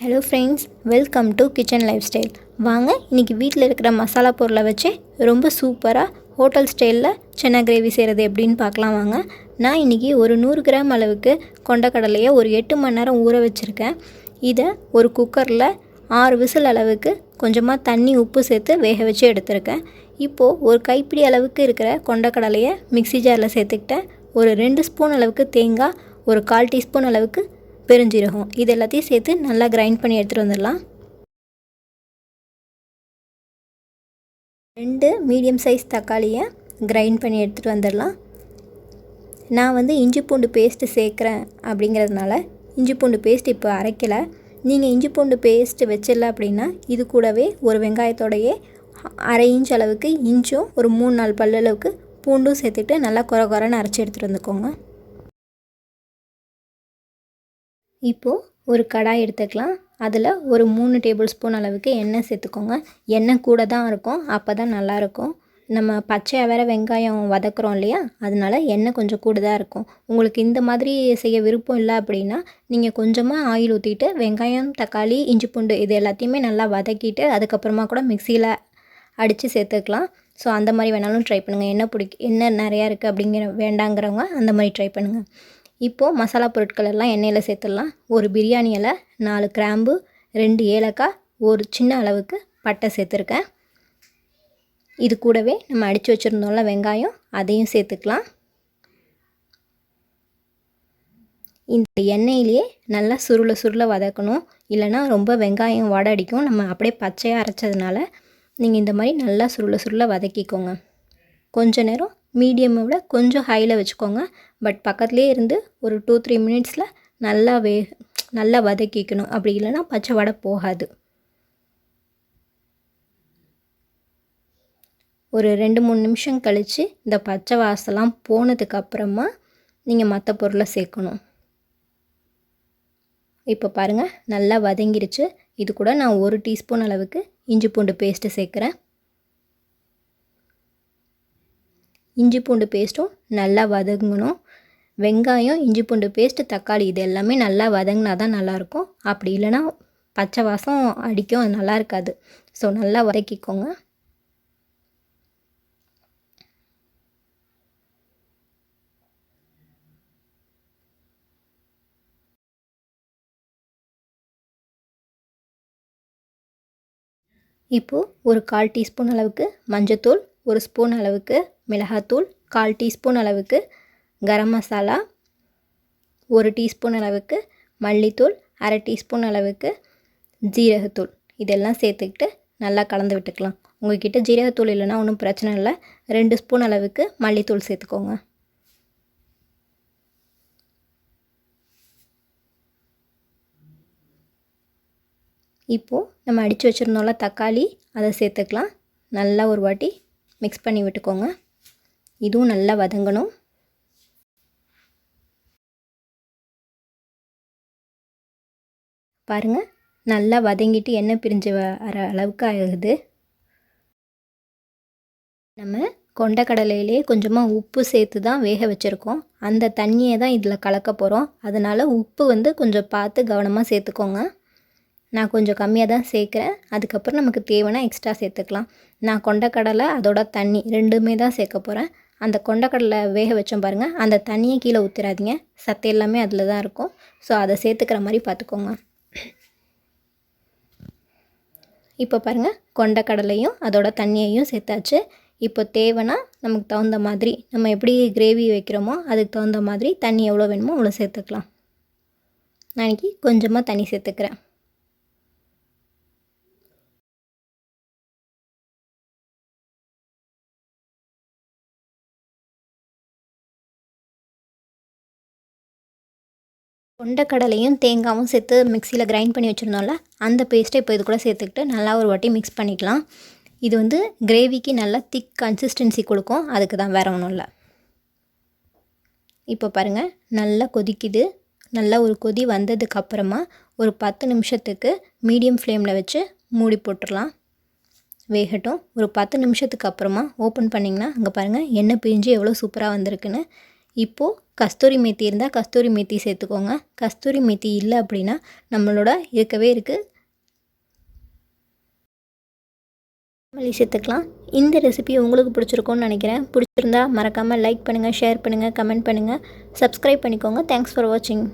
Hello friends, welcome to kitchen life style. வாங்க இன்றைக்கி வீட்டில் இருக்கிற மசாலா பொருளை வச்சு ரொம்ப சூப்பராக ஹோட்டல் ஸ்டைலில் சன்னா கிரேவி செய்கிறது எப்படின்னு பார்க்கலாம் வாங்க. நான் இன்றைக்கி ஒரு 100 கிராம் அளவுக்கு கொண்டக்கடலையை ஒரு 8 மணி நேரம் ஊற வச்சுருக்கேன். இதை ஒரு குக்கரில் 6 விசில் அளவுக்கு கொஞ்சமாக தண்ணி உப்பு சேர்த்து வேக வச்சு எடுத்திருக்கேன். இப்போது ஒரு கைப்பிடி அளவுக்கு இருக்கிற கொண்டக்கடலையை மிக்ஸி ஜாரில் சேர்த்துக்கிட்டேன். ஒரு 2 ஸ்பூன் அளவுக்கு தேங்காய், ஒரு 1/4 டீஸ்பூன் அளவுக்கு பெருஞ்சீரகம், இது எல்லாத்தையும் சேர்த்து நல்லா கிரைண்ட் பண்ணி எடுத்துகிட்டு வந்துடலாம். 2 மீடியம் சைஸ் தக்காளியை கிரைண்ட் பண்ணி எடுத்துகிட்டு வந்துடலாம். நான் இஞ்சி பூண்டு பேஸ்ட்டு சேர்க்குறேன் அப்படிங்கிறதுனால இஞ்சி பூண்டு பேஸ்ட் இப்போ அரைக்கலை. நீங்கள் இஞ்சி பூண்டு பேஸ்ட்டு வச்சிடல அப்படின்னா இது கூடவே ஒரு வெங்காயத்தோடையே 1/2 இன்ச் அளவுக்கு இஞ்சும் ஒரு 3-4 பல்லு அளவுக்கு பூண்டும் சேர்த்துட்டு நல்லா குறைன்னு அரைச்சி எடுத்துகிட்டு வந்துக்கோங்க. இப்போது ஒரு கடாய் எடுத்துக்கலாம். அதில் ஒரு 3 டேபிள் ஸ்பூன் அளவுக்கு எண்ணெய் சேர்த்துக்கோங்க. எண்ணெய் கூட தான் இருக்கும், அப்போ தான் நல்லாயிருக்கும். நம்ம பச்சையாக வேறு வெங்காயம் வதக்குறோம் இல்லையா, அதனால எண்ணெய் கொஞ்சம் கூட தான் இருக்கும். உங்களுக்கு இந்த மாதிரி செய்ய விருப்பம் இல்லை அப்படின்னா நீங்கள் கொஞ்சமாக ஆயில் ஊற்றிட்டு வெங்காயம், தக்காளி, இஞ்சி பூண்டு இது எல்லாத்தையுமே நல்லா வதக்கிட்டு அதுக்கப்புறமா கூட மிக்சியில் அடித்து சேர்த்துக்கலாம். ஸோ அந்த மாதிரி வேணாலும் ட்ரை பண்ணுங்கள். எண்ணெய் நிறையா இருக்குது அப்படிங்கிற வேண்டாங்கிறவங்க அந்த மாதிரி ட்ரை பண்ணுங்கள். இப்போது மசாலா பொருட்கள் எல்லாம் எண்ணெயில் சேர்த்துடலாம். ஒரு பிரியாணி இலை, 4 கிராம்பு, 2 ஏலக்காய், ஒரு சின்ன அளவுக்கு பட்டை சேர்த்துருக்கேன். இது கூடவே நம்ம அடித்து வச்சுருந்தோம்ல வெங்காயம், அதையும் சேர்த்துக்கலாம். இந்த எண்ணெயிலேயே நல்லா சுருள வதக்கணும், இல்லைனா ரொம்ப வெங்காயம் வடை அடிக்கும். நம்ம அப்படியே பச்சையாக அரைச்சதுனால நீங்கள் இந்த மாதிரி நல்லா சுருள வதக்கிக்கோங்க. கொஞ்ச நேரம் மீடியமை விட கொஞ்சம் ஹையில் வச்சுக்கோங்க. பட் பக்கத்துலேயே இருந்து ஒரு 2-3 மினிட்ஸில் நல்லா வதக்கிக்கணும். அப்படி இல்லைன்னா பச்சை வடை போகாது. ஒரு 2-3 நிமிஷம் கழித்து இந்த பச்சை வாசலாம் போனதுக்கப்புறமா நீங்கள் மற்ற பொருளை சேர்க்கணும். இப்போ பாருங்கள், நல்லா வதங்கிருச்சு. இது கூட நான் 1 டீஸ்பூன் அளவுக்கு இஞ்சி பூண்டு பேஸ்ட்டு சேர்க்குறேன். இஞ்சி பூண்டு பேஸ்ட்டும் நல்லா வதங்கணும். வெங்காயம், இஞ்சி பூண்டு பேஸ்ட்டு, தக்காளி இது எல்லாமே நல்லா வதங்கினா தான் நல்லாயிருக்கும். அப்படி இல்லைன்னா பச்சை வாசம் அடிக்கும், அது நல்லா இருக்காது. ஸோ நல்லா வதக்கிக்கோங்க. இப்போது ஒரு 1/4 டீஸ்பூன் அளவுக்கு மஞ்சத்தூள், 1 ஸ்பூன் அளவுக்கு மிளகாத்தூள், 1/4 டீஸ்பூன் அளவுக்கு கரம் மசாலா, 1 டீஸ்பூன் அளவுக்கு மல்லித்தூள், 1/2 டீஸ்பூன் அளவுக்கு ஜீரகத்தூள் இதெல்லாம் சேர்த்துக்கிட்டு நல்லா கலந்து விட்டுக்கலாம். உங்கள்கிட்ட ஜீரகத்தூள் இல்லைன்னா ஒன்றும் பிரச்சனை இல்லை. 2 ஸ்பூன் அளவுக்கு மல்லித்தூள் சேர்த்துக்கோங்க. இப்போது நம்ம அடித்து வச்சுருந்தோம்ல தக்காளி, அதை சேர்த்துக்கலாம். நல்லா ஒரு வாட்டி மிக்ஸ் பண்ணி விட்டுக்கோங்க. இதுவும் நல்லா வதங்கணும். பாருங்கள், நல்லா வதங்கிட்டு எண்ணெய் பிரிஞ்சு வர அளவுக்கு ஆகுது. நம்ம கொண்டக்கடலையிலே கொஞ்சமாக உப்பு சேர்த்து தான் வேக வச்சுருக்கோம். அந்த தண்ணியை தான் இதில் கலக்க போகிறோம். அதனால் உப்பு கொஞ்சம் பார்த்து கவனமாக சேர்த்துக்கோங்க. நான் கொஞ்சம் கம்மியாக தான் சேர்க்குறேன். அதுக்கப்புறம் நமக்கு தேவைன்னா எக்ஸ்ட்ரா சேர்த்துக்கலாம். நான் கொண்டக்கடலை அதோட தண்ணி 2மே தான் சேர்க்க போகிறேன். அந்த கொண்டக்கடலை வேக வச்சோம் பாருங்கள், அந்த தண்ணியை கீழே ஊற்றிடாதீங்க. சத்து எல்லாமே அதில் தான் இருக்கும். ஸோ அதை சேர்த்துக்கிற மாதிரி பார்த்துக்கோங்க. இப்போ பாருங்கள், கொண்டக்கடலையும் அதோட தண்ணியையும் சேர்த்தாச்சு. இப்போ தேவைன்னா நமக்கு தகுந்த மாதிரி, நம்ம எப்படி கிரேவி வைக்கிறோமோ அதுக்கு தகுந்த மாதிரி தண்ணி எவ்வளோ வேணுமோ அவ்வளோ சேர்த்துக்கலாம். நான் இன்றைக்கி கொஞ்சமாக தண்ணி சேர்த்துக்கிறேன். கொண்டக்கடலையும் தேங்காயும் சேர்த்து மிக்சியில் கிரைண்ட் பண்ணி வச்சுருந்தோம்ல, அந்த பேஸ்ட்டை இப்போ இது கூட சேர்த்துக்கிட்டு நல்லா ஒரு வாட்டி மிக்ஸ் பண்ணிக்கலாம். இது கிரேவிக்கு நல்லா திக் கன்சிஸ்டன்சி கொடுக்கும், அதுக்கு தான், வேறு ஒன்றும் இல்லை. இப்போ பாருங்கள், நல்லா கொதிக்குது. நல்லா ஒரு கொதி வந்ததுக்கப்புறமா ஒரு 10 நிமிஷத்துக்கு மீடியம் ஃப்ளேமில் வச்சு மூடி போட்டுடலாம். வேகட்டும். ஒரு 10 நிமிஷத்துக்கு அப்புறமா ஓப்பன் பண்ணிங்கன்னா அங்கே பாருங்கள், எண்ணெய் பிரிஞ்சு எவ்வளோ சூப்பராக வந்திருக்குன்னு. இப்போது கஸ்தூரி மேத்தி இருந்தால் கஸ்தூரி மேத்தி சேர்த்துக்கோங்க. கஸ்தூரி மேத்தி இல்லை அப்படின்னா நம்மளோட இருக்கவே இருக்குது மல்லி சேர்த்துக்கலாம். இந்த ரெசிபி உங்களுக்கு பிடிச்சிருக்கும்னு நினைக்கிறேன். பிடிச்சிருந்தா மறக்காமல் லைக் பண்ணுங்கள், ஷேர் பண்ணுங்கள், கமெண்ட் பண்ணுங்கள், சப்ஸ்கிரைப் பண்ணிக்கோங்க. தேங்க்ஸ் ஃபார் வாட்சிங்.